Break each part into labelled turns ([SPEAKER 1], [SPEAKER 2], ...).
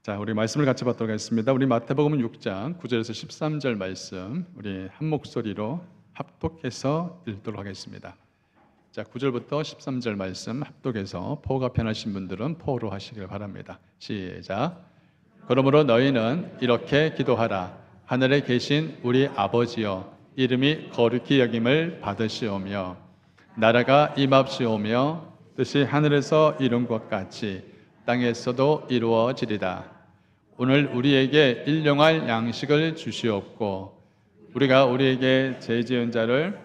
[SPEAKER 1] 자, 우리 말씀을 같이 받도록 하겠습니다. 우리 마태복음 6장 9절에서 13절 말씀 우리 한 목소리로 합독해서 읽도록 하겠습니다. 자, 9절부터 13절 말씀 합독해서 포가 편하신 분들은 포로 하시길 바랍니다. 시작. 그러므로 너희는 이렇게 기도하라. 하늘에 계신 우리 아버지여, 이름이 거룩히 여김을 받으시오며 나라가 임합시오며 뜻이 하늘에서 이룬 것 같이 땅에서도 이루어지리다. 오늘 우리에게 일용할 양식을 주시옵고 우리가 우리에게 죄 지은 자를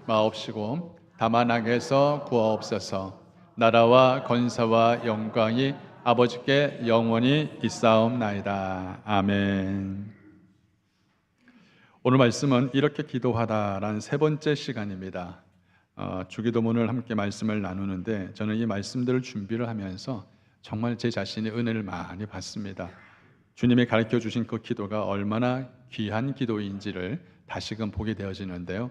[SPEAKER 1] 마옵시고 다만 악에서 구하옵소서. 나라와 권세와 영광이 아버지께 영원히 있사옵나이다. 아멘. 오늘 말씀은 이렇게 기도하다라는 세 번째 시간입니다. 주기도문을 함께 말씀을 나누는데 저는 이 말씀들을 준비를 하면서 정말 제 자신이 은혜를 많이 받습니다. 주님이 가르쳐 주신 그 기도가 얼마나 귀한 기도인지를 다시금 보게 되어지는데요.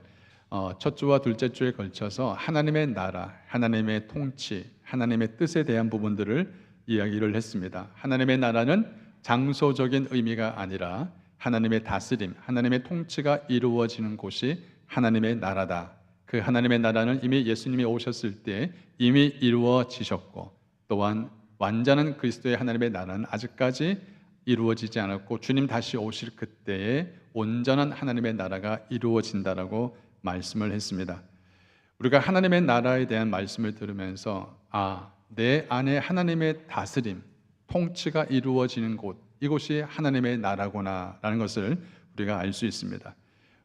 [SPEAKER 1] 첫 주와 둘째 주에 걸쳐서 하나님의 나라, 하나님의 통치, 하나님의 뜻에 대한 부분들을 이야기를 했습니다. 하나님의 나라는 장소적인 의미가 아니라 하나님의 다스림, 하나님의 통치가 이루어지는 곳이 하나님의 나라다. 그 하나님의 나라는 이미 예수님이 오셨을 때 이미 이루어지셨고, 또한 완전한 그리스도의 하나님의 나라는 아직까지 이루어지지 않았고 주님 다시 오실 그때에 온전한 하나님의 나라가 이루어진다라고 말씀을 했습니다. 우리가 하나님의 나라에 대한 말씀을 들으면서 내 안에 하나님의 다스림, 통치가 이루어지는 곳, 이곳이 하나님의 나라구나 라는 것을 우리가 알 수 있습니다.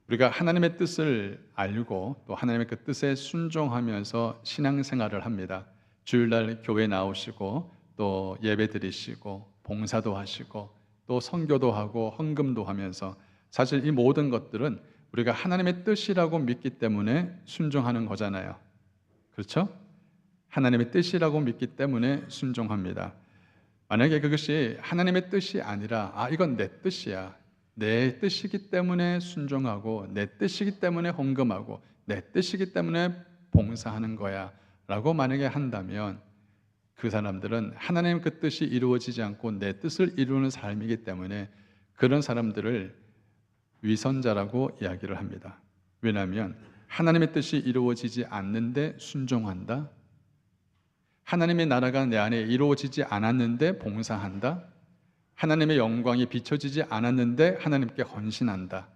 [SPEAKER 1] 우리가 하나님의 뜻을 알고 또 하나님의 그 뜻에 순종하면서 신앙생활을 합니다. 주일날 교회 나오시고 또 예배 드리시고 봉사도 하시고 또 선교도 하고 헌금도 하면서 사실 이 모든 것들은 우리가 하나님의 뜻이라고 믿기 때문에 순종하는 거잖아요. 그렇죠? 하나님의 뜻이라고 믿기 때문에 순종합니다. 만약에 그것이 하나님의 뜻이 아니라 이건 내 뜻이야, 내 뜻이기 때문에 순종하고 내 뜻이기 때문에 헌금하고 내 뜻이기 때문에 봉사하는 거야 라고 만약에 한다면 그 사람들은 하나님의 그 뜻이 이루어지지 않고 내 뜻을 이루는 삶이기 때문에 그런 사람들을 위선자라고 이야기를 합니다. 왜냐하면 하나님의 뜻이 이루어지지 않는데 순종한다, 하나님의 나라가 내 안에 이루어지지 않았는데 봉사한다, 하나님의 영광이 비춰지지 않았는데 하나님께 헌신한다.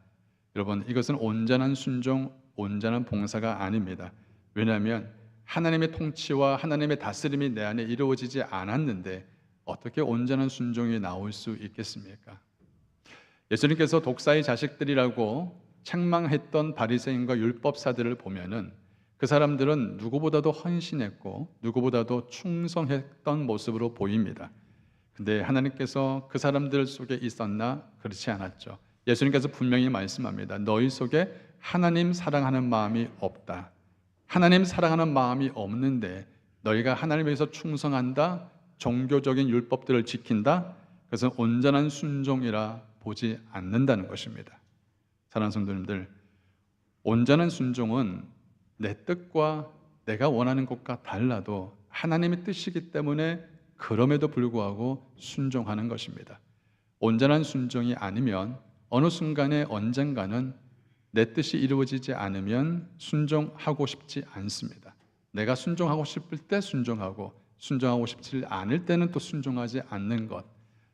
[SPEAKER 1] 여러분, 이것은 온전한 순종, 온전한 봉사가 아닙니다. 왜냐하면 하나님의 통치와 하나님의 다스림이 내 안에 이루어지지 않았는데 어떻게 온전한 순종이 나올 수 있겠습니까? 예수님께서 독사의 자식들이라고 책망했던 바리새인과 율법사들을 보면은 그 사람들은 누구보다도 헌신했고 누구보다도 충성했던 모습으로 보입니다. 근데 하나님께서 그 사람들 속에 있었나? 그렇지 않았죠. 예수님께서 분명히 말씀합니다. 너희 속에 하나님 사랑하는 마음이 없다. 하나님 사랑하는 마음이 없는데 너희가 하나님에 대해서 충성한다, 종교적인 율법들을 지킨다, 그것은 온전한 순종이라 보지 않는다는 것입니다. 사랑하는 성도님들, 온전한 순종은 내 뜻과 내가 원하는 것과 달라도 하나님의 뜻이기 때문에 그럼에도 불구하고 순종하는 것입니다. 온전한 순종이 아니면 어느 순간에 언젠가는 내 뜻이 이루어지지 않으면 순종하고 싶지 않습니다. 내가 순종하고 싶을 때 순종하고 순종하고 싶지 않을 때는 또 순종하지 않는 것,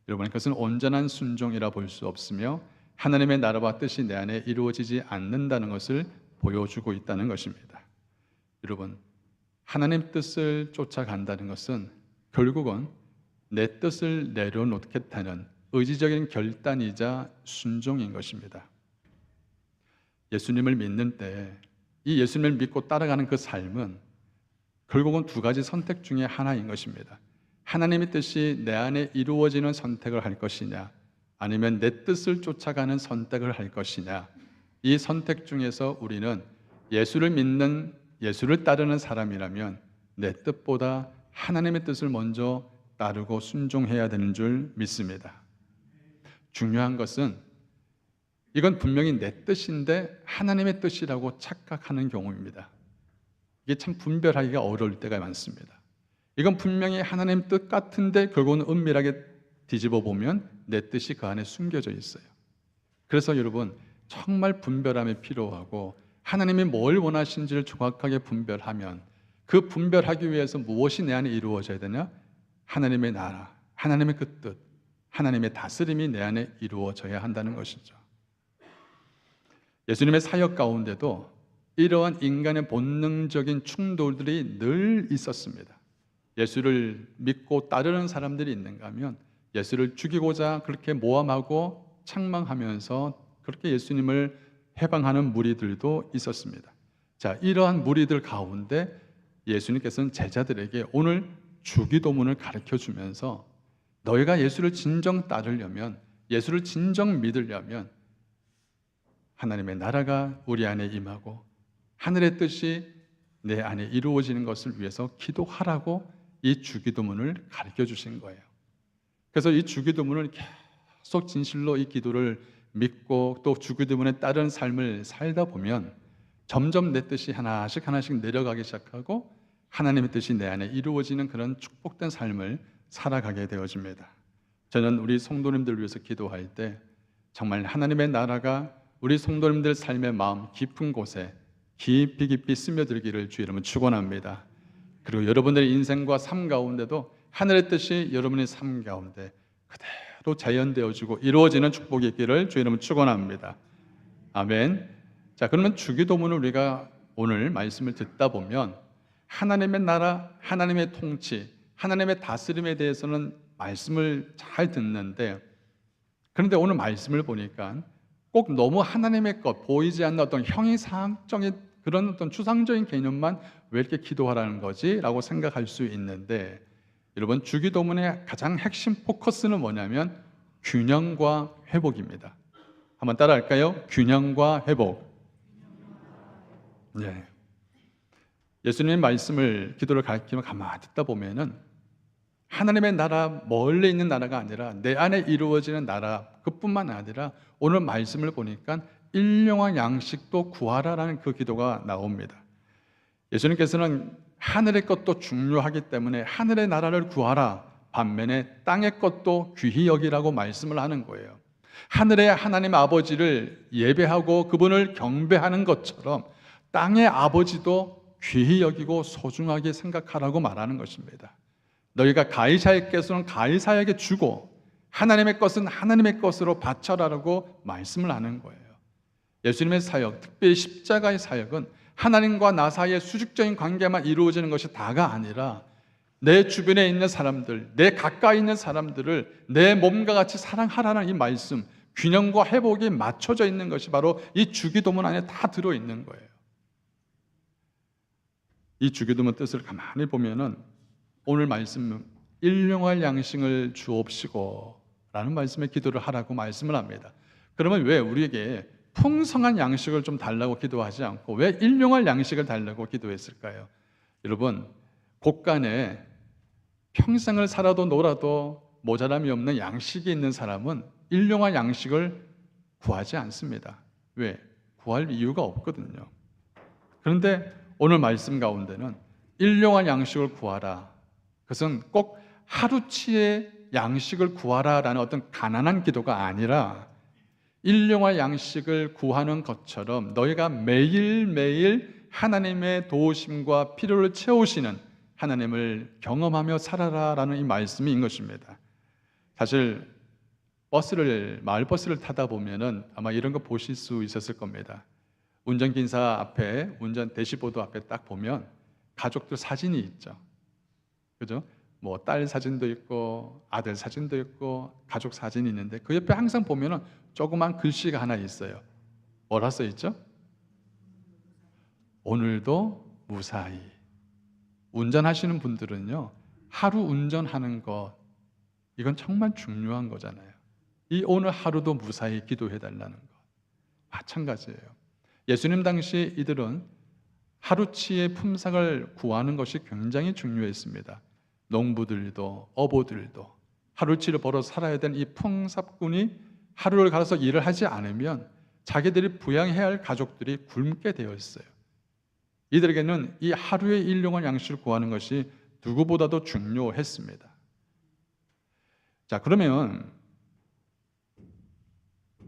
[SPEAKER 1] 여러분, 그것은 온전한 순종이라 볼 수 없으며 하나님의 나라와 뜻이 내 안에 이루어지지 않는다는 것을 보여주고 있다는 것입니다. 여러분, 하나님 뜻을 쫓아간다는 것은 결국은 내 뜻을 내려놓겠다는 의지적인 결단이자 순종인 것입니다. 예수님을 믿는 때 이 예수님을 믿고 따라가는 그 삶은 결국은 두 가지 선택 중에 하나인 것입니다. 하나님의 뜻이 내 안에 이루어지는 선택을 할 것이냐, 아니면 내 뜻을 쫓아가는 선택을 할 것이냐. 이 선택 중에서 우리는 예수를 믿는, 예수를 따르는 사람이라면 내 뜻보다 하나님의 뜻을 먼저 따르고 순종해야 되는 줄 믿습니다. 중요한 것은 이건 분명히 내 뜻인데 하나님의 뜻이라고 착각하는 경우입니다. 이게 참 분별하기가 어려울 때가 많습니다. 이건 분명히 하나님 뜻 같은데 결국은 은밀하게 뒤집어 보면 내 뜻이 그 안에 숨겨져 있어요. 그래서 여러분 정말 분별함이 필요하고 하나님이 뭘 원하시는지를 정확하게 분별하면 그 분별하기 위해서 무엇이 내 안에 이루어져야 되냐? 하나님의 나라, 하나님의 그 뜻, 하나님의 다스림이 내 안에 이루어져야 한다는 것이죠. 예수님의 사역 가운데도 이러한 인간의 본능적인 충돌들이 늘 있었습니다. 예수를 믿고 따르는 사람들이 있는가 하면 예수를 죽이고자 그렇게 모함하고 책망하면서 그렇게 예수님을 해방하는 무리들도 있었습니다. 자, 이러한 무리들 가운데 예수님께서는 제자들에게 오늘 주기도문을 가르쳐 주면서 너희가 예수를 진정 따르려면, 예수를 진정 믿으려면 하나님의 나라가 우리 안에 임하고 하늘의 뜻이 내 안에 이루어지는 것을 위해서 기도하라고 이 주기도문을 가르쳐 주신 거예요. 그래서 이 주기도문을 계속 진실로 이 기도를 믿고 또 주기도문에 따른 삶을 살다 보면 점점 내 뜻이 하나씩 내려가기 시작하고 하나님의 뜻이 내 안에 이루어지는 그런 축복된 삶을 살아가게 되어집니다. 저는 우리 성도님들 위해서 기도할 때 정말 하나님의 나라가 우리 성도님들 삶의 마음 깊은 곳에 깊이 스며들기를 주의 이름으로 축원합니다. 그리고 여러분들의 인생과 삶 가운데도 하늘의 뜻이 여러분의 삶 가운데 그대로 자연되어지고 이루어지는 축복이 있기를 주의 이름으로 축원합니다. 아멘. 자, 그러면 주기도문을 우리가 오늘 말씀을 듣다 보면 하나님의 나라, 하나님의 통치, 하나님의 다스림에 대해서는 말씀을 잘 듣는데, 그런데 오늘 말씀을 보니까 꼭 너무 하나님의 것, 보이지 않는 어떤 형이상적인 그런 어떤 추상적인 개념만 왜 이렇게 기도하라는 거지? 라고 생각할 수 있는데, 여러분 주기도문의 가장 핵심 포커스는 뭐냐면 균형과 회복입니다. 한번 따라할까요? 균형과 회복. 네. 예수님의 말씀을 기도를 가르치며 가만히 듣다 보면은 하나님의 나라, 멀리 있는 나라가 아니라 내 안에 이루어지는 나라 그뿐만 아니라 오늘 말씀을 보니까 일용할 양식도 구하라라는 그 기도가 나옵니다. 예수님께서는 하늘의 것도 중요하기 때문에 하늘의 나라를 구하라, 반면에 땅의 것도 귀히 여기라고 말씀을 하는 거예요. 하늘의 하나님 아버지를 예배하고 그분을 경배하는 것처럼 땅의 아버지도 귀히 여기고 소중하게 생각하라고 말하는 것입니다. 너희가 가이사에게 것은 가이사에게 주고 하나님의 것은 하나님의 것으로 바쳐라라고 말씀을 하는 거예요. 예수님의 사역, 특별히 십자가의 사역은 하나님과 나 사이의 수직적인 관계만 이루어지는 것이 다가 아니라 내 주변에 있는 사람들, 내 가까이 있는 사람들을 내 몸과 같이 사랑하라는 이 말씀, 균형과 회복이 맞춰져 있는 것이 바로 이 주기도문 안에 다 들어있는 거예요. 이 주기도문 뜻을 가만히 보면은 오늘 말씀 일용할 양식을 주옵시고 라는 말씀에 기도를 하라고 말씀을 합니다. 그러면 왜 우리에게 풍성한 양식을 좀 달라고 기도하지 않고 왜 일용할 양식을 달라고 기도했을까요? 여러분, 곳간에 평생을 살아도 놀아도 모자람이 없는 양식이 있는 사람은 일용할 양식을 구하지 않습니다. 왜? 구할 이유가 없거든요. 그런데 오늘 말씀 가운데는 일용할 양식을 구하라, 그것은 꼭 하루치의 양식을 구하라라는 어떤 가난한 기도가 아니라 일용할 양식을 구하는 것처럼 너희가 매일매일 하나님의 도우심과 필요를 채우시는 하나님을 경험하며 살아라라는 이 말씀인 것입니다. 사실 마을버스를 타다 보면은 아마 이런 거 보실 수 있었을 겁니다. 운전기사 앞에, 운전 대시보드 앞에 딱 보면 가족들 사진이 있죠. 그죠? 뭐 딸 사진도 있고 아들 사진도 있고 가족 사진이 있는데 그 옆에 항상 보면은 조그만 글씨가 하나 있어요. 뭐라 써 있죠? 오늘도 무사히. 운전하시는 분들은요, 하루 운전하는 것, 이건 정말 중요한 거잖아요. 이 오늘 하루도 무사히 기도해 달라는 것 마찬가지예요. 예수님 당시 이들은 하루치의 품삯을 구하는 것이 굉장히 중요했습니다. 농부들도 어부들도 하루치를 벌어 살아야 되는 이 풍삽꾼이 하루를 갈아서 일을 하지 않으면 자기들이 부양해야 할 가족들이 굶게 되어 있어요. 이들에게는 이 하루의 일용할 양식을 구하는 것이 누구보다도 중요했습니다. 자, 그러면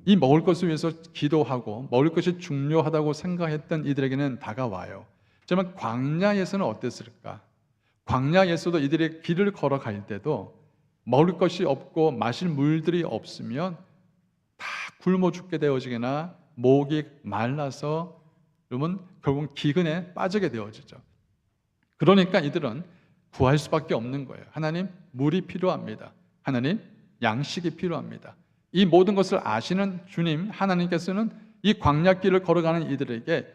[SPEAKER 1] 이 먹을 것을 위해서 기도하고 먹을 것이 중요하다고 생각했던 이들에게는 다가와요. 정말 광야에서는 어땠을까? 광야에서도 이들의 길을 걸어갈 때도 먹을 것이 없고 마실 물들이 없으면 다 굶어 죽게 되어지거나 목이 말라서 그러면 결국 기근에 빠지게 되어지죠. 그러니까 이들은 구할 수밖에 없는 거예요. 하나님, 물이 필요합니다. 하나님, 양식이 필요합니다. 이 모든 것을 아시는 주님 하나님께서는 이 광야길을 걸어가는 이들에게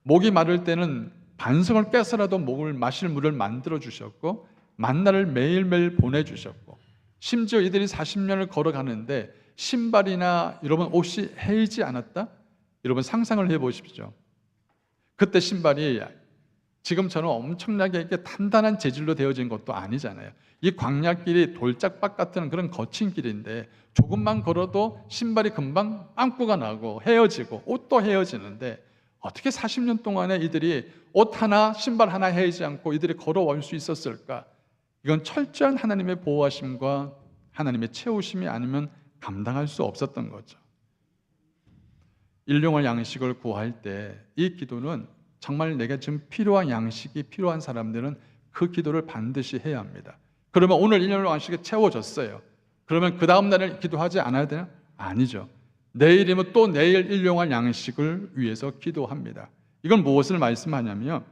[SPEAKER 1] 목이 마를 때는 반성을 깨서라도 목을 마실 물을 만들어 주셨고 만나를 매일매일 보내주셨고 심지어 이들이 40년을 걸어가는데 신발이나 여러분 옷이 헤이지 않았다? 여러분 상상을 해보십시오. 그때 신발이 지금처럼 엄청나게 이렇게 단단한 재질로 되어진 것도 아니잖아요. 이 광야길이 돌짝밭 같은 그런 거친 길인데 조금만 걸어도 신발이 금방 빵꾸가 나고 헤어지고 옷도 헤어지는데 어떻게 40년 동안에 이들이 옷 하나 신발 하나 헤어지지 않고 이들이 걸어올 수 있었을까? 이건 철저한 하나님의 보호하심과 하나님의 채우심이 아니면 감당할 수 없었던 거죠. 일용할 양식을 구할 때 이 기도는 정말 내가 지금 필요한 양식이 필요한 사람들은 그 기도를 반드시 해야 합니다. 그러면 오늘 일용할 양식이 채워졌어요. 그러면 그 다음 날에 기도하지 않아야 되나? 아니죠. 내일이면 또 내일 일용할 양식을 위해서 기도합니다. 이건 무엇을 말씀하냐면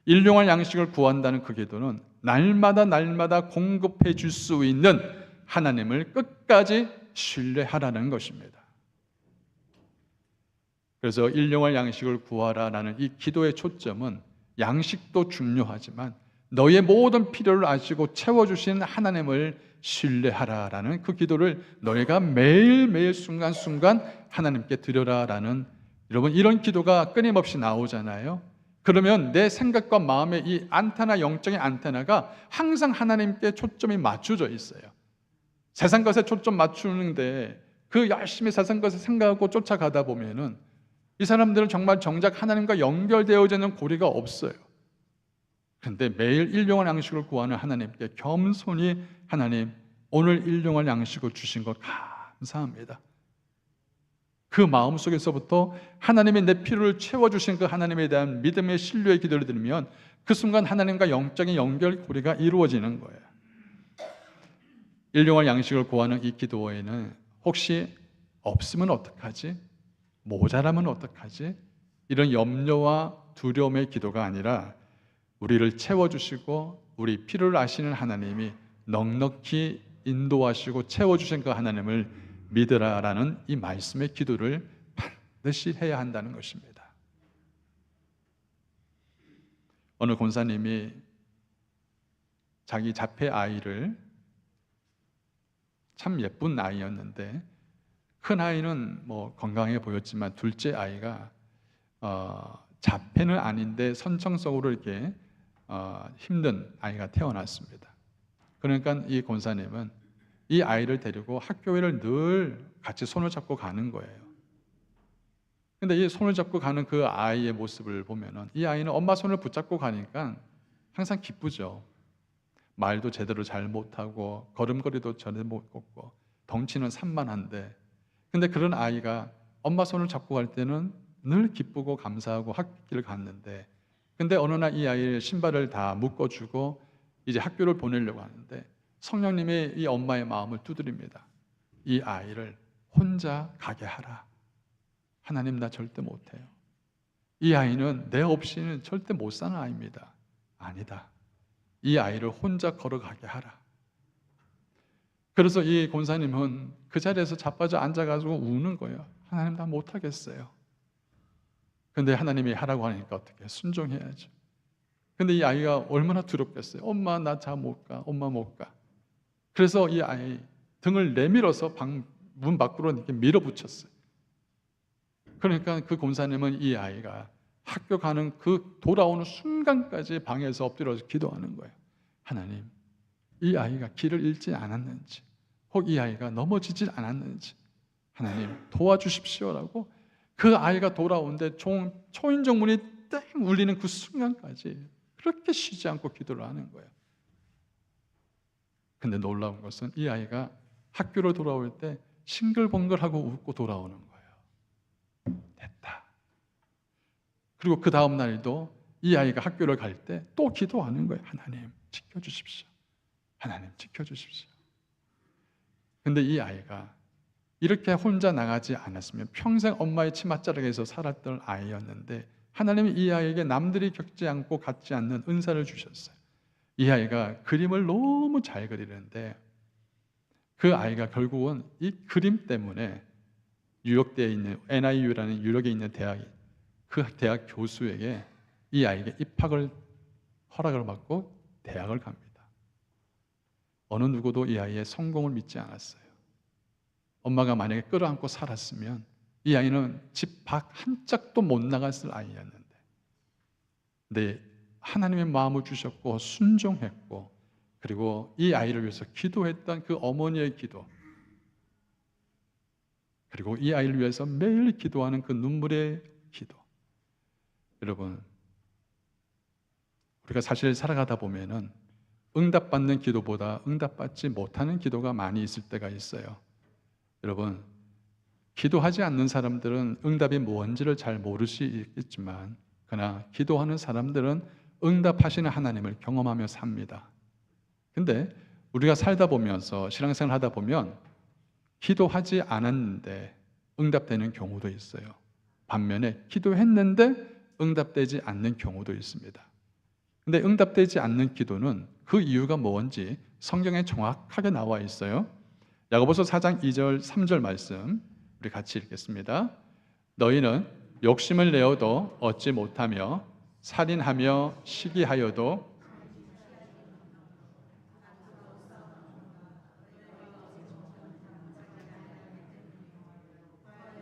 [SPEAKER 1] 일용할 양식을 구한다는 그 기도는 날마다 공급해 줄 수 있는 하나님을 끝까지 신뢰하라는 것입니다. 그래서 일용할 양식을 구하라라는 이 기도의 초점은 양식도 중요하지만 너의 모든 필요를 아시고 채워주신 하나님을 신뢰하라라는 그 기도를 너희가 매일매일 순간순간 하나님께 드려라라는 여러분 이런 기도가 끊임없이 나오잖아요. 그러면 내 생각과 마음의 이 안테나, 영적인 안테나가 항상 하나님께 초점이 맞춰져 있어요. 세상 것에 초점 맞추는데 그 열심히 세상 것을 생각하고 쫓아가다 보면은 이 사람들은 정말 정작 하나님과 연결되어지는 고리가 없어요. 그런데 매일 일용할 양식을 구하는 하나님께 겸손히 하나님 오늘 일용할 양식을 주신 것 감사합니다. 그 마음속에서부터 하나님의 내 필요를 채워주신 그 하나님에 대한 믿음의 신뢰의 기도를 드리면 그 순간 하나님과 영적인 연결 고리가 이루어지는 거예요. 일용할 양식을 구하는 이 기도에는 혹시 없으면 어떡하지? 모자라면 어떡하지? 이런 염려와 두려움의 기도가 아니라 우리를 채워주시고 우리 필요를 아시는 하나님이 넉넉히 인도하시고 채워주신 그 하나님을 믿으라라는 이 말씀의 기도를 반드시 해야 한다는 것입니다. 어느 권사님이 자기 자폐 아이를 참 예쁜 아이였는데 큰 아이는 뭐 건강해 보였지만 둘째 아이가 자폐는 아닌데 선천적으로 이렇게 힘든 아이가 태어났습니다. 그러니까 이 권사님은 이 아이를 데리고 학교를 늘 같이 손을 잡고 가는 거예요. 근데 이 손을 잡고 가는 그 아이의 모습을 보면은 이 아이는 엄마 손을 붙잡고 가니까 항상 기쁘죠. 말도 제대로 잘 못하고 걸음걸이도 제대로 못 걷고 덩치는 산만한데 근데 그런 아이가 엄마 손을 잡고 갈 때는 늘 기쁘고 감사하고 학교를 갔는데 근데 어느 날 이 아이의 신발을 다 묶어주고 이제 학교를 보내려고 하는데 성령님이 이 엄마의 마음을 두드립니다. 이 아이를 혼자 가게 하라. 하나님 나 절대 못해요. 이 아이는 내 없이는 절대 못 사는 아이입니다. 아니다. 이 아이를 혼자 걸어가게 하라. 그래서 이 권사님은 그 자리에서 자빠져 앉아가지고 우는 거예요. 하나님 나 못하겠어요. 근데 하나님이 하라고 하니까 어떻게 순종해야죠. 근데 이 아이가 얼마나 두렵겠어요. 엄마 나 자 못 가. 엄마 못 가. 그래서 이 아이 등을 내밀어서 문 밖으로 이렇게 밀어붙였어요. 그러니까 그 권사님은 이 아이가 학교 가는 그 돌아오는 순간까지 방에서 엎드려서 기도하는 거예요. 하나님 이 아이가 길을 잃지 않았는지 혹 이 아이가 넘어지지 않았는지 하나님 도와주십시오라고 그 아이가 돌아오는데 초인종 문이 땡 울리는 그 순간까지 그렇게 쉬지 않고 기도를 하는 거예요. 근데 놀라운 것은 이 아이가 학교로 돌아올 때 싱글벙글하고 웃고 돌아오는 거예요. 됐다. 그리고 그 다음 날도 이 아이가 학교를 갈 때 또 기도하는 거예요. 하나님 지켜주십시오. 하나님 지켜주십시오. 근데 이 아이가 이렇게 혼자 나가지 않았으면 평생 엄마의 치맛자락에서 살았던 아이였는데 하나님이 이 아이에게 남들이 겪지 않고 갖지 않는 은사를 주셨어요. 이 아이가 그림을 너무 잘 그리는데 그 아이가 결국은 이 그림 때문에 뉴욕대에 있는 NIU라는 유력에 있는 대학이 그 대학 교수에게 이 아이에게 입학을 허락을 받고 대학을 갑니다. 어느 누구도 이 아이의 성공을 믿지 않았어요. 엄마가 만약에 끌어안고 살았으면 이 아이는 집 밖 한 짝도 못 나갔을 아이였는데, 근데 하나님의 마음을 주셨고 순종했고, 그리고 이 아이를 위해서 기도했던 그 어머니의 기도, 그리고 이 아이를 위해서 매일 기도하는 그 눈물의 기도. 여러분, 우리가 사실 살아가다 보면은 응답받는 기도보다 응답받지 못하는 기도가 많이 있을 때가 있어요. 여러분, 기도하지 않는 사람들은 응답이 뭔지를 잘 모를 수 있겠지만, 그러나 기도하는 사람들은 응답하시는 하나님을 경험하며 삽니다. 근데 우리가 살다 보면서 신앙생활 하다 보면 기도하지 않았는데 응답되는 경우도 있어요. 반면에 기도했는데 응답되지 않는 경우도 있습니다. 근데 응답되지 않는 기도는 그 이유가 뭔지 성경에 정확하게 나와 있어요. 야고보서 4장 2절 3절 말씀 우리 같이 읽겠습니다. 너희는 욕심을 내어도 얻지 못하며 살인하며 시기하여도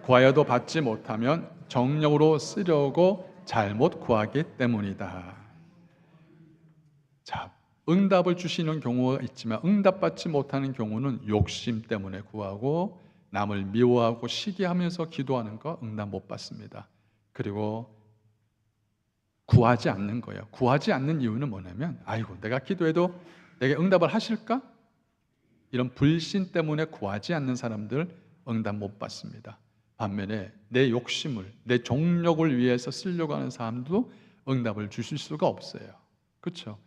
[SPEAKER 1] 구하여도 받지 못하면 정력으로 쓰려고 잘못 구하기 때문이다. 자, 응답을 주시는 경우가 있지만 응답받지 못하는 경우는 욕심 때문에 구하고 남을 미워하고 시기하면서 기도하는 거 응답 못 받습니다. 그리고 구하지 않는 거예요. 구하지 않는 이유는 뭐냐면 아이고 내가 기도해도 내게 응답을 하실까? 이런 불신 때문에 구하지 않는 사람들 응답 못 받습니다. 반면에 내 욕심을, 내 종력을 위해서 쓰려고 하는 사람도 응답을 주실 수가 없어요. 그렇죠?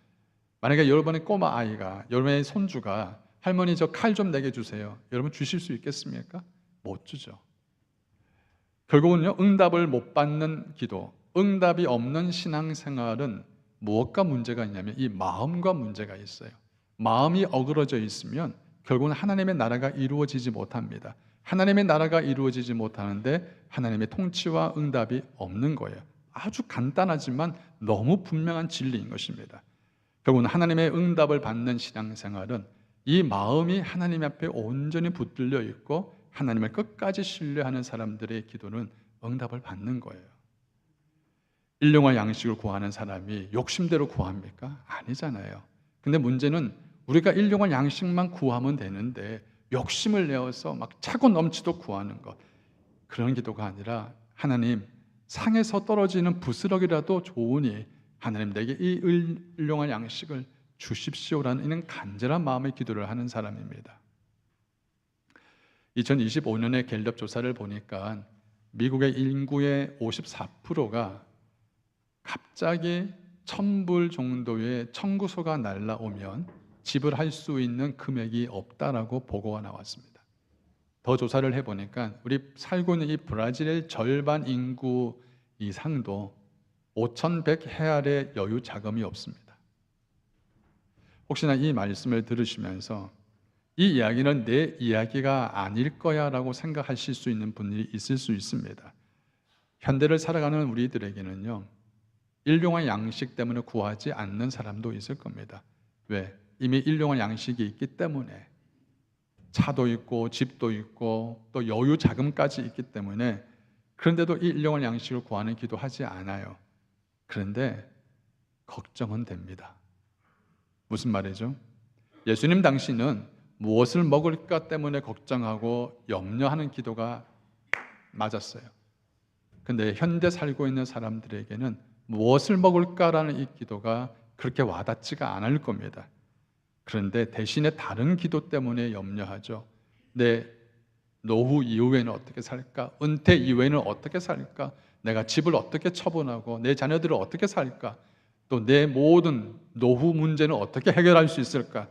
[SPEAKER 1] 만약에 여러분의 꼬마 아이가, 여러분의 손주가 할머니 저 칼 좀 내게 주세요. 여러분 주실 수 있겠습니까? 못 주죠. 결국은요, 응답을 못 받는 기도, 응답이 없는 신앙생활은 무엇과 문제가 있냐면 이 마음과 문제가 있어요. 마음이 어그러져 있으면 결국은 하나님의 나라가 이루어지지 못합니다. 하나님의 나라가 이루어지지 못하는데 하나님의 통치와 응답이 없는 거예요. 아주 간단하지만 너무 분명한 진리인 것입니다. 결국은 하나님의 응답을 받는 신앙생활은 이 마음이 하나님 앞에 온전히 붙들려 있고 하나님을 끝까지 신뢰하는 사람들의 기도는 응답을 받는 거예요. 일용할 양식을 구하는 사람이 욕심대로 구합니까? 아니잖아요. 근데 문제는 우리가 일용할 양식만 구하면 되는데 욕심을 내어서 막 차고 넘치도록 구하는 것, 그런 기도가 아니라 하나님 상에서 떨어지는 부스럭이라도 좋으니 하나님 내게 이 일용할 양식을 주십시오라는 이런 간절한 마음의 기도를 하는 사람입니다. 2025년의 갤럽 조사를 보니까 미국의 인구의 54%가 갑자기 $1,000 정도의 청구서가 날라오면 지불할 수 있는 금액이 없다라고 보고가 나왔습니다. 더 조사를 해보니까 우리 살고 있는 이 브라질의 절반 인구 이상도 5,100헤알의 여유 자금이 없습니다. 혹시나 이 말씀을 들으시면서 이 이야기는 내 이야기가 아닐 거야 라고 생각하실 수 있는 분들이 있을 수 있습니다. 현대를 살아가는 우리들에게는요, 일용할 양식 때문에 구하지 않는 사람도 있을 겁니다. 왜? 이미 일용할 양식이 있기 때문에, 차도 있고 집도 있고 또 여유 자금까지 있기 때문에, 그런데도 이 일용할 양식을 구하는 기도하지 않아요. 그런데 걱정은 됩니다. 무슨 말이죠? 예수님 당시는 무엇을 먹을까 때문에 걱정하고 염려하는 기도가 맞았어요. 근데 현대 살고 있는 사람들에게는 무엇을 먹을까라는 이 기도가 그렇게 와닿지가 않을 겁니다. 그런데 대신에 다른 기도 때문에 염려하죠. 내 노후 이후에는 어떻게 살까? 은퇴 이후에는 어떻게 살까? 내가 집을 어떻게 처분하고 내 자녀들을 어떻게 살까? 또 내 모든 노후 문제는 어떻게 해결할 수 있을까?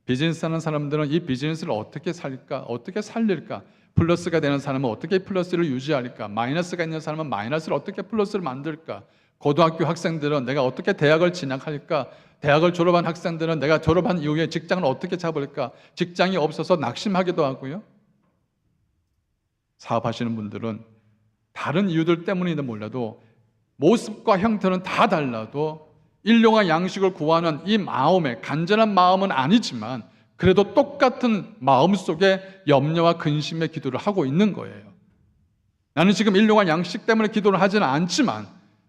[SPEAKER 1] 비즈니스 하는 사람들은 이 비즈니스를 어떻게 살까? 어떻게 살릴까? 플러스가 되는 사람은 어떻게 플러스를 유지할까? 마이너스가 있는 사람은 마이너스를 어떻게 플러스를 만들까? 고등학교 학생들은 내가 어떻게 대학을 진학할까? 대학을 졸업한 학생들은 내가 졸업한 이후에 직장을 어떻게 잡을까? 직장이 없어서 낙심하기도 하고요. 사업하시는 분들은 다른 이유들 때문인지 몰라도 모습과 형태는 다 달라도 일용할 양식을 구하는 이 마음에, 간절한 마음은 아니지만 그래도 똑같은 마음 속에 염려와 근심의 기도를 하고 있는 거예요. 나는 지금 일용할 양식 때문에 기도를 하지는 않지만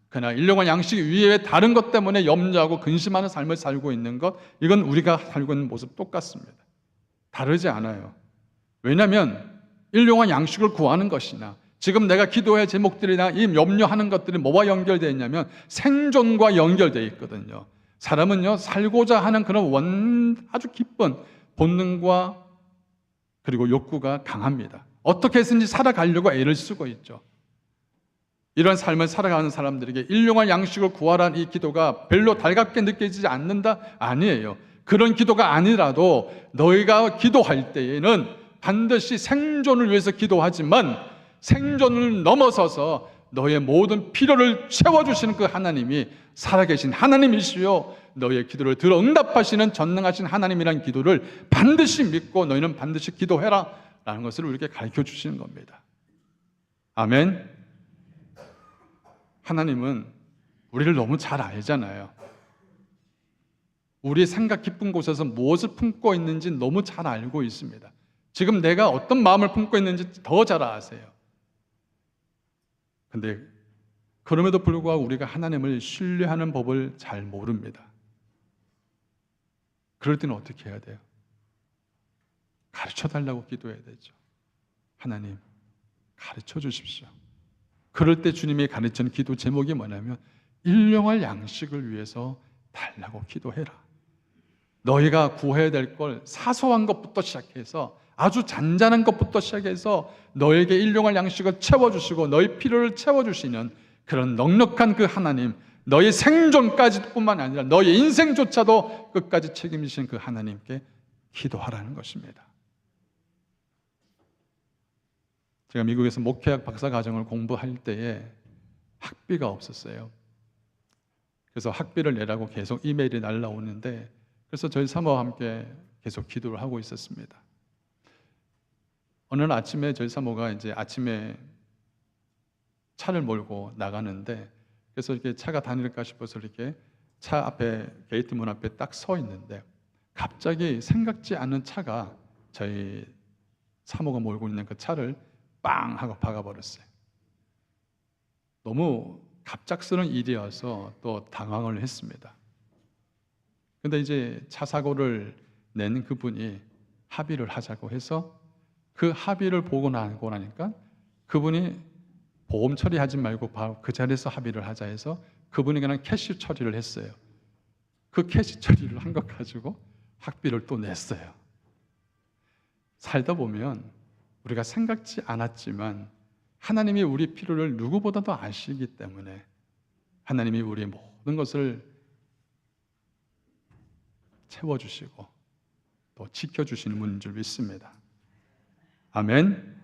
[SPEAKER 1] 그러나 일용할 양식 위에 다른 것 때문에 염려하고 근심하는 삶을 살고 있는 것, 이건 우리가 살고 있는 모습 똑같습니다. 다르지 않아요. 왜냐하면 일용할 양식을 구하는 것이나 지금 내가 기도의 제목들이나 이 염려하는 것들이 뭐와 연결되어 있냐면 생존과 연결되어 있거든요. 사람은요, 살고자 하는 그런 아주 깊은 본능과 그리고 욕구가 강합니다. 어떻게 해서든지 살아가려고 애를 쓰고 있죠. 이런 삶을 살아가는 사람들에게 일용할 양식을 구하라는 이 기도가 별로 달갑게 느껴지지 않는다? 아니에요. 그런 기도가 아니라도 너희가 기도할 때에는 반드시 생존을 위해서 기도하지만 생존을 넘어서서 너의 모든 필요를 채워주시는 그 하나님이 살아계신 하나님이시요 너의 기도를 들어 응답하시는 전능하신 하나님이라는 기도를 반드시 믿고 너희는 반드시 기도해라 라는 것을 우리에게 가르쳐 주시는 겁니다. 아멘. 하나님은 우리를 너무 잘 알잖아요. 우리의 생각 깊은 곳에서 무엇을 품고 있는지 너무 잘 알고 있습니다. 지금 내가 어떤 마음을 품고 있는지 더 잘 아세요. 근데 그럼에도 불구하고 우리가 하나님을 신뢰하는 법을 잘 모릅니다. 그럴 때는 어떻게 해야 돼요? 가르쳐 달라고 기도해야 되죠. 하나님, 가르쳐 주십시오. 그럴 때 주님이 가르치는 기도 제목이 뭐냐면 일용할 양식을 위해서 달라고 기도해라. 너희가 구해야 될 걸 사소한 것부터 시작해서 아주 잔잔한 것부터 시작해서 너에게 일용할 양식을 채워주시고 너희 필요를 채워주시는 그런 넉넉한 그 하나님, 너희 생존까지 뿐만 아니라 너희 인생조차도 끝까지 책임지신 그 하나님께 기도하라는 것입니다. 제가 미국에서 목회학 박사과정을 공부할 때에 학비가 없었어요. 그래서 학비를 내라고 계속 이메일이 날라오는데 그래서 저희 사모와 함께 계속 기도를 하고 있었습니다. 어느 날 아침에 저희 사모가 이제 아침에 차를 몰고 나가는데 그래서 이렇게 차가 다닐까 싶어서 이렇게 차 앞에 게이트 문 앞에 딱 서 있는데 갑자기 생각지 않은 차가 저희 사모가 몰고 있는 그 차를 빵 하고 박아버렸어요. 너무 갑작스러운 일이어서 또 당황을 했습니다. 근데 이제 차 사고를 낸 그분이 합의를 하자고 해서 그 합의를 보고 나고 나니까 그분이 보험 처리하지 말고 바로 그 자리에서 합의를 하자 해서 그분이 그냥 캐시 처리를 했어요. 그 캐시 처리를 한 것 가지고 학비를 또 냈어요. 살다 보면 우리가 생각지 않았지만 하나님이 우리 필요를 누구보다도 아시기 때문에 하나님이 우리의 모든 것을 채워주시고 또 지켜주시는 분인 줄 믿습니다. 아멘.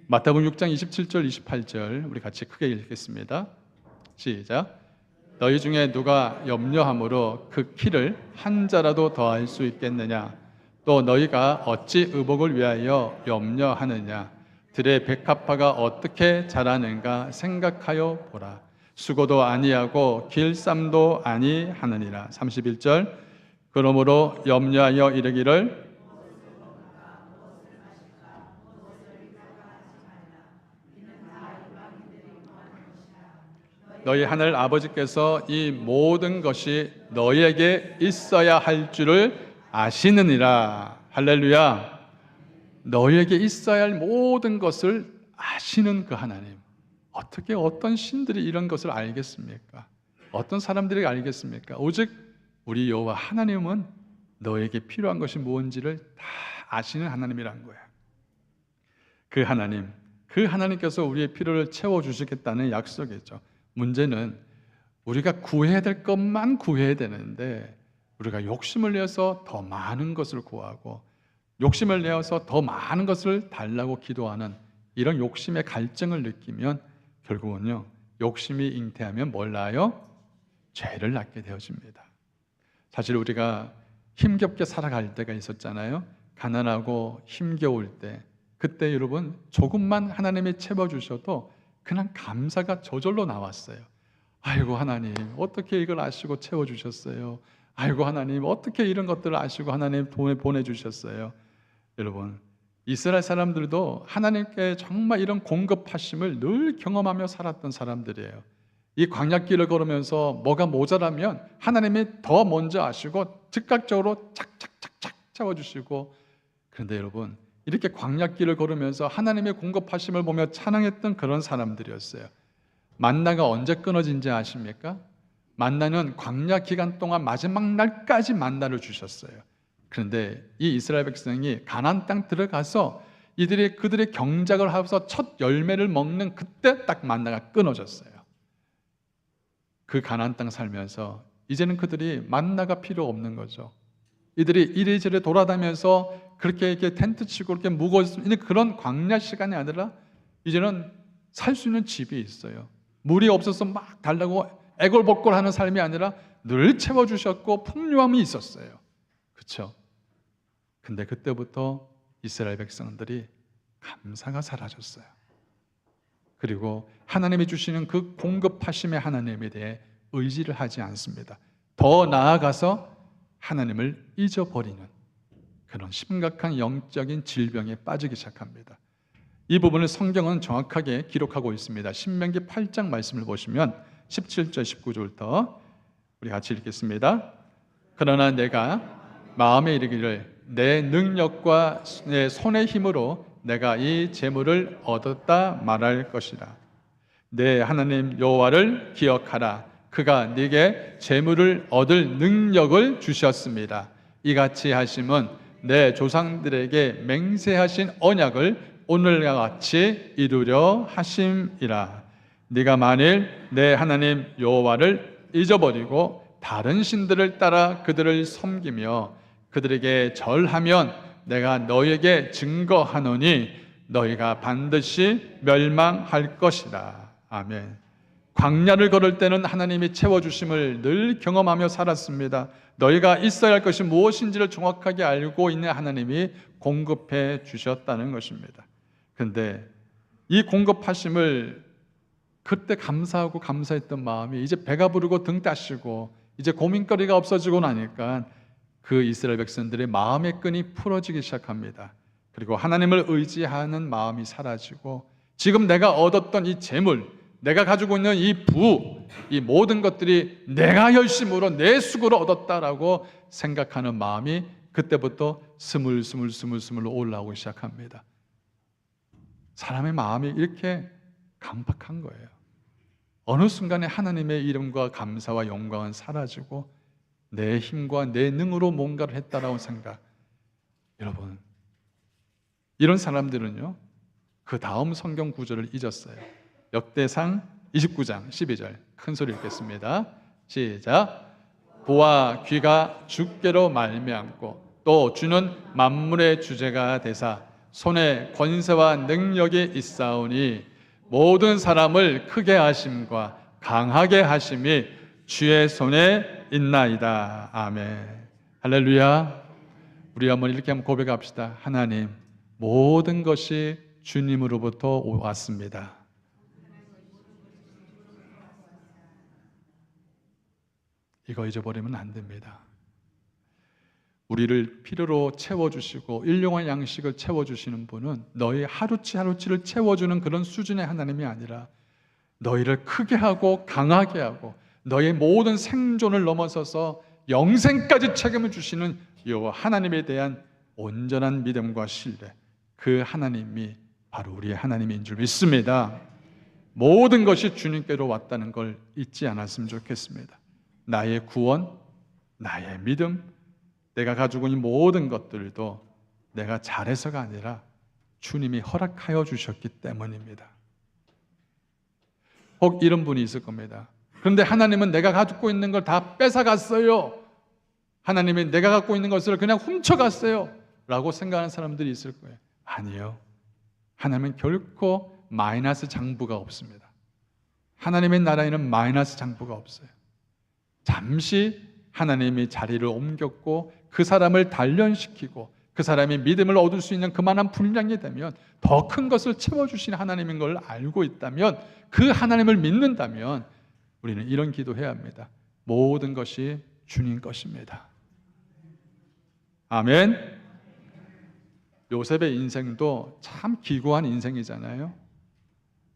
[SPEAKER 1] 마태복음 6장 27절 28절 우리 같이 크게 읽겠습니다. 시작. 너희 중에 누가 염려함으로 그 키를 한 자라도 더할 수 있겠느냐? 또 너희가 어찌 의복을 위하여 염려하느냐? 들의 백합화가 어떻게 자라는가 생각하여 보라. 수고도 아니하고 길쌈도 아니하느니라. 31절. 그러므로 염려하여 이르기를 너희 하늘 아버지께서 이 모든 것이 너희에게 있어야 할 줄을 아시느니라. 할렐루야. 너희에게 있어야 할 모든 것을 아시는 그 하나님. 어떻게 어떤 신들이 이런 것을 알겠습니까? 어떤 사람들이 알겠습니까? 오직 우리 여호와 하나님은 너에게 필요한 것이 무엇인지를 다 아시는 하나님이란 거예요. 그 하나님께서 우리의 필요를 채워주시겠다는 약속이죠. 문제는 우리가 구해야 될 것만 구해야 되는데 우리가 욕심을 내어서 더 많은 것을 구하고 욕심을 내어서 더 많은 것을 달라고 기도하는 이런 욕심의 갈증을 느끼면 결국은요, 욕심이 잉태하면 뭘 낳아요? 죄를 낳게 되어집니다. 사실 우리가 힘겹게 살아갈 때가 있었잖아요. 가난하고 힘겨울 때, 그때 여러분 조금만 하나님이 채워주셔도 그냥 감사가 저절로 나왔어요. 아이고 하나님, 어떻게 이걸 아시고 채워주셨어요? 아이고 하나님, 어떻게 이런 것들을 아시고 하나님 돈을 보내주셨어요? 여러분, 이스라엘 사람들도 하나님께 정말 이런 공급하심을 늘 경험하며 살았던 사람들이에요. 이 광야길을 걸으면서 뭐가 모자라면 하나님이 더 먼저 아시고 즉각적으로 착착착착 채워주시고, 그런데 여러분, 이렇게 광야길을 걸으면서 하나님의 공급하심을 보며 찬양했던 그런 사람들이었어요. 만나가 언제 끊어진지 아십니까? 만나는 광야 기간 동안 마지막 날까지 만나를 주셨어요. 그런데 이 이스라엘 백성이 가나안 땅 들어가서 그들의 경작을 하면서 첫 열매를 먹는 그때 딱 만나가 끊어졌어요. 그 가나안 땅 살면서 이제는 그들이 만나가 필요 없는 거죠. 이들이 이리저리 돌아다니면서 그렇게 텐트 치고 그렇게 묵어 있는 그런 광야 시간이 아니라 이제는 살 수 있는 집이 있어요. 물이 없어서 막 달라고 애걸복걸하는 삶이 아니라 늘 채워주셨고 풍요함이 있었어요. 그렇죠? 근데 그때부터 이스라엘 백성들이 감사가 사라졌어요. 그리고 하나님이 주시는 그 공급하심의 하나님에 대해 의지를 하지 않습니다. 더 나아가서 하나님을 잊어버리는 그런 심각한 영적인 질병에 빠지기 시작합니다. 이 부분을 성경은 정확하게 기록하고 있습니다. 신명기 8장 말씀을 보시면 17절 19절부터 우리 같이 읽겠습니다. 그러나 내가 마음에 이르기를 내 능력과 내 손의 힘으로 내가 이 재물을 얻었다 말할 것이라. 내 하나님 여호와를 기억하라. 그가 네게 재물을 얻을 능력을 주셨습니다. 이같이 하심은 내 조상들에게 맹세하신 언약을 오늘과 같이 이루려 하심이라. 네가 만일 내 하나님 여호와를 잊어버리고 다른 신들을 따라 그들을 섬기며 그들에게 절하면 내가 너에게 증거하노니 너희가 반드시 멸망할 것이다. 아멘. 광야를 걸을 때는 하나님이 채워주심을 늘 경험하며 살았습니다. 너희가 있어야 할 것이 무엇인지를 정확하게 알고 있는 하나님이 공급해 주셨다는 것입니다. 그런데 이 공급하심을 그때 감사하고 감사했던 마음이 이제 배가 부르고 등 따시고 이제 고민거리가 없어지고 나니까 그 이스라엘 백성들의 마음의 끈이 풀어지기 시작합니다. 그리고 하나님을 의지하는 마음이 사라지고 지금 내가 얻었던 이 재물, 내가 가지고 있는 이 부, 이 모든 것들이 내가 열심으로 내 수고로 얻었다라고 생각하는 마음이 그때부터 스물스물 올라오기 시작합니다. 사람의 마음이 이렇게 강박한 거예요. 어느 순간에 하나님의 이름과 감사와 영광은 사라지고 내 힘과 내 능으로 뭔가를 했다라고 생각. 여러분, 이런 사람들은요, 그 다음 성경 구절을 잊었어요. 역대상 29장 12절 큰 소리 읽겠습니다. 시작. 보아 귀가 주께로 말미암고 또 주는 만물의 주제가 되사 손에 권세와 능력이 있사오니 모든 사람을 크게 하심과 강하게 하심이 주의 손에 있나이다. 아멘. 할렐루야. 우리 한번 이렇게 한번 고백합시다. 하나님, 모든 것이 주님으로부터 왔습니다. 이거 잊어버리면 안 됩니다. 우리를 필요로 채워주시고 일용할 양식을 채워주시는 분은 너희 하루치 하루치를 채워주는 그런 수준의 하나님이 아니라 너희를 크게 하고 강하게 하고 너의 모든 생존을 넘어서서 영생까지 책임을 주시는 여호와 하나님에 대한 온전한 믿음과 신뢰, 그 하나님이 바로 우리의 하나님인 줄 믿습니다. 모든 것이 주님께로 왔다는 걸 잊지 않았으면 좋겠습니다. 나의 구원, 나의 믿음, 내가 가지고 있는 모든 것들도 내가 잘해서가 아니라 주님이 허락하여 주셨기 때문입니다. 혹 이런 분이 있을 겁니다. 그런데 하나님은 내가 가지고 있는 걸 다 뺏어갔어요. 하나님이 내가 갖고 있는 것을 그냥 훔쳐갔어요 라고 생각하는 사람들이 있을 거예요. 아니요. 하나님은 결코 마이너스 장부가 없습니다. 하나님의 나라에는 마이너스 장부가 없어요. 잠시 하나님이 자리를 옮겼고 그 사람을 단련시키고 그 사람이 믿음을 얻을 수 있는 그만한 분량이 되면 더 큰 것을 채워주시는 하나님인 걸 알고 있다면, 그 하나님을 믿는다면 우리는 이런 기도해야 합니다. 모든 것이 주님 것입니다. 아멘. 요셉의 인생도 참 기구한 인생이잖아요.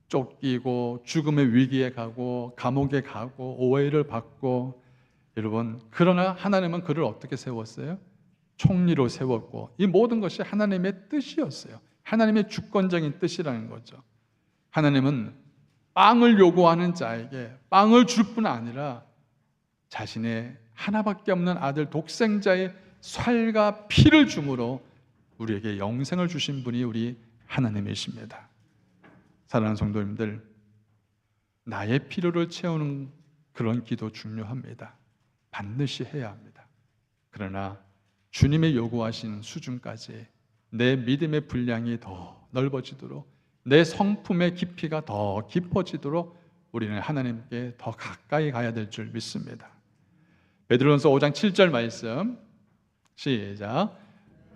[SPEAKER 1] 쫓기고 죽음의 위기에 가고 감옥에 가고 오해를 받고, 여러분, 그러나 하나님은 그를 어떻게 세웠어요? 총리로 세웠고, 이 모든 것이 하나님의 뜻이었어요. 하나님의 주권적인 뜻이라는 거죠. 하나님은 빵을 요구하는 자에게 빵을 줄 뿐 아니라 자신의 하나밖에 없는 아들 독생자의 살과 피를 주므로 우리에게 영생을 주신 분이 우리 하나님이십니다. 사랑하는 성도님들, 나의 필요를 채우는 그런 기도 중요합니다. 반드시 해야 합니다. 그러나 주님의 요구하신 수준까지 내 믿음의 분량이 더 넓어지도록, 내 성품의 깊이가 더 깊어지도록 우리는 하나님께 더 가까이 가야 될 줄 믿습니다. 베드로전서 5장 7절 말씀 시작.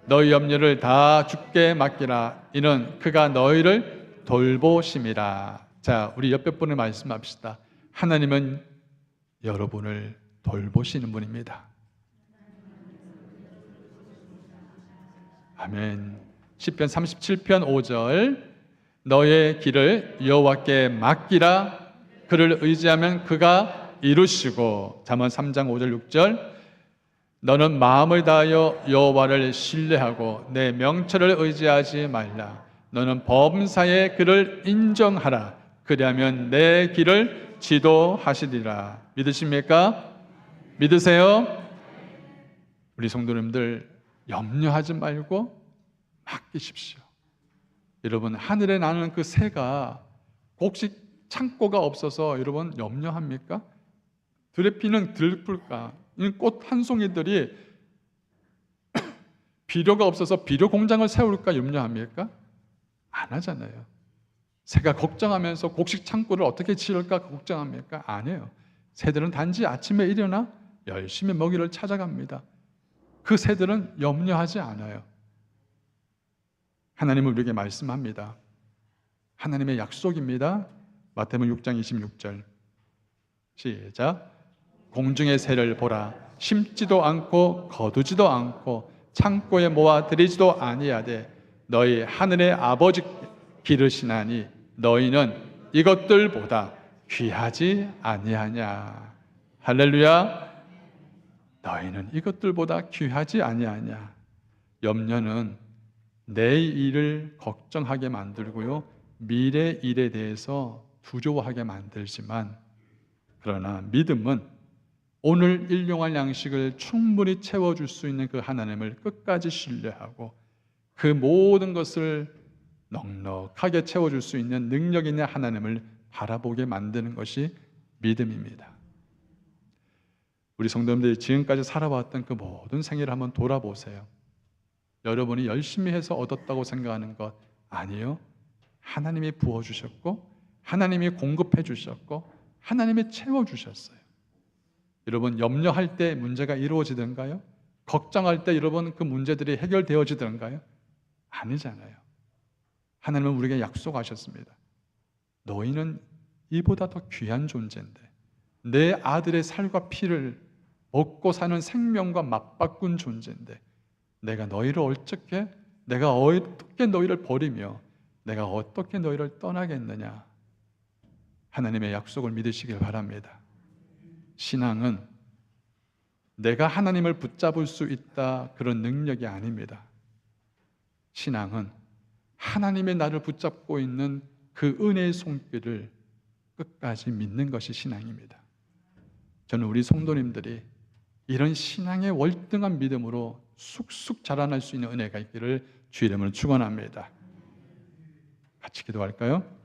[SPEAKER 1] 너희 염려를 다 주께 맡기라. 이는 그가 너희를 돌보심이라. 자, 우리 옆에 분을 말씀합시다. 하나님은 여러분을 돌보시는 분입니다. 아멘. 시편 37편 5절 너의 길을 여호와께 맡기라. 그를 의지하면 그가 이루시고. 잠언 3장 5절 6절 너는 마음을 다하여 여호와를 신뢰하고 내 명철을 의지하지 말라. 너는 범사에 그를 인정하라. 그리하면 내 길을 지도하시리라. 믿으십니까? 믿으세요? 우리 성도님들 염려하지 말고 맡기십시오. 여러분, 하늘에 나는 그 새가 곡식 창고가 없어서 여러분 염려합니까? 들에 피는 들풀까? 꽃 한 송이들이 비료가 없어서 비료 공장을 세울까 염려합니까? 안 하잖아요. 새가 걱정하면서 곡식 창고를 어떻게 지을까 걱정합니까? 안 해요. 새들은 단지 아침에 일어나 열심히 먹이를 찾아갑니다. 그 새들은 염려하지 않아요. 하나님은 우리에게 말씀합니다. 하나님의 약속입니다. 마태복음 6장 26절 시작. 공중의 새를 보라. 심지도 않고 거두지도 않고 창고에 모아 들이지도 아니하되 너희 하늘의 아버지 기르시나니 너희는 이것들보다 귀하지 아니하냐. 할렐루야. 너희는 이것들보다 귀하지 아니하냐. 염려는 내 일을 걱정하게 만들고요, 미래 일에 대해서 두려워하게 만들지만, 그러나 믿음은 오늘 일용할 양식을 충분히 채워줄 수 있는 그 하나님을 끝까지 신뢰하고 그 모든 것을 넉넉하게 채워줄 수 있는 능력 있는 하나님을 바라보게 만드는 것이 믿음입니다. 우리 성도님들이 지금까지 살아왔던 그 모든 생애를 한번 돌아보세요. 여러분이 열심히 해서 얻었다고 생각하는 것 아니에요. 하나님이 부어주셨고 하나님이 공급해 주셨고 하나님이 채워주셨어요. 여러분, 염려할 때 문제가 이루어지던가요? 걱정할 때 여러분 그 문제들이 해결되어지던가요? 아니잖아요. 하나님은 우리에게 약속하셨습니다. 너희는 이보다 더 귀한 존재인데, 내 아들의 살과 피를 먹고 사는 생명과 맞바꾼 존재인데 내가 어떻게 너희를 버리며 내가 어떻게 너희를 떠나겠느냐. 하나님의 약속을 믿으시길 바랍니다. 신앙은 내가 하나님을 붙잡을 수 있다 그런 능력이 아닙니다. 신앙은 하나님의 나를 붙잡고 있는 그 은혜의 손길을 끝까지 믿는 것이 신앙입니다. 저는 우리 성도님들이 이런 신앙의 월등한 믿음으로 쑥쑥 자라날 수 있는 은혜가 있기를 주의 이름으로 축원합니다. 같이 기도할까요?